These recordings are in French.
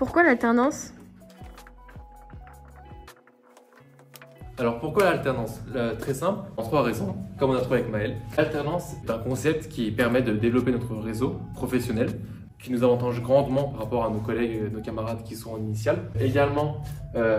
Pourquoi l'alternance? Alors pourquoi l'alternance? Très simple, en 3 raisons, comme on a trouvé avec Maël. L'alternance est un concept qui permet de développer notre réseau professionnel, qui nous avantage grandement par rapport à nos collègues, nos camarades qui sont en initiale. Également,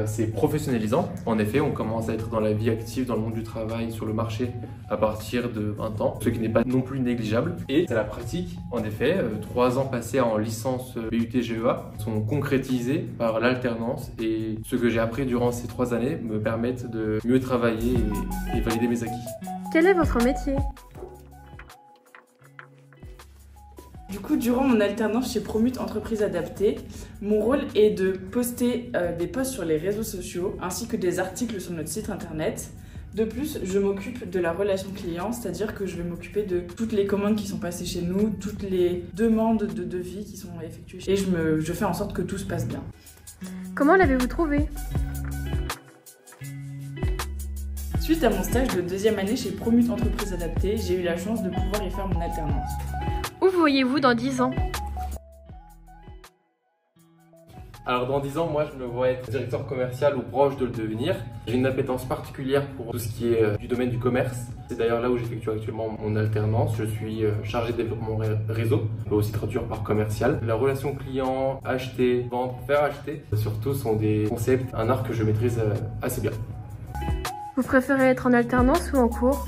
c'est professionnalisant. En effet, on commence à être dans la vie active, dans le monde du travail, sur le marché à partir de 20 ans, ce qui n'est pas non plus négligeable. Et c'est la pratique, en effet, 3 ans passés en licence BUT-GEA sont concrétisés par l'alternance et ce que j'ai appris durant ces 3 années me permettent de mieux travailler et valider mes acquis. Quel est votre métier? Du coup, durant mon alternance chez Promut Entreprises Adaptées, mon rôle est de poster des posts sur les réseaux sociaux ainsi que des articles sur notre site internet. De plus, je m'occupe de la relation client, c'est-à-dire que je vais m'occuper de toutes les commandes qui sont passées chez nous, toutes les demandes de devis qui sont effectuées et je fais en sorte que tout se passe bien. Comment l'avez-vous trouvé? Suite à mon stage de 2e année chez Promut Entreprises Adaptées, j'ai eu la chance de pouvoir y faire mon alternance. Où vous voyez-vous dans 10 ans? Alors dans 10 ans, moi je me vois être directeur commercial ou proche de le devenir. J'ai une appétence particulière pour tout ce qui est du domaine du commerce. C'est d'ailleurs là où j'effectue actuellement mon alternance. Je suis chargé de développement réseau, on peut aussi traduire par commercial. La relation client, acheter, vendre, faire acheter, surtout sont des concepts, un art que je maîtrise assez bien. Vous préférez être en alternance ou en cours?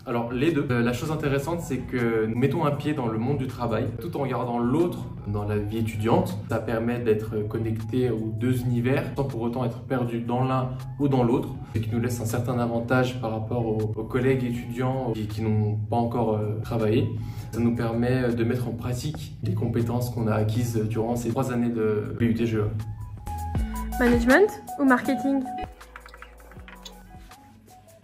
Alors les deux. La chose intéressante, c'est que nous mettons un pied dans le monde du travail tout en gardant l'autre dans la vie étudiante. Ça permet d'être connecté aux 2 univers sans pour autant être perdu dans l'un ou dans l'autre, ce qui nous laisse un certain avantage par rapport aux collègues étudiants qui n'ont pas encore travaillé. Ça nous permet de mettre en pratique les compétences qu'on a acquises durant ces 3 années de BUT-GEA. Management ou marketing?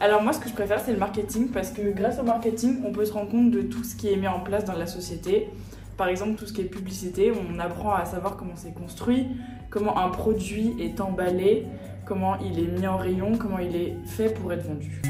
Alors moi, ce que je préfère, c'est le marketing parce que grâce au marketing, on peut se rendre compte de tout ce qui est mis en place dans la société. Par exemple, tout ce qui est publicité, on apprend à savoir comment c'est construit, comment un produit est emballé, comment il est mis en rayon, comment il est fait pour être vendu.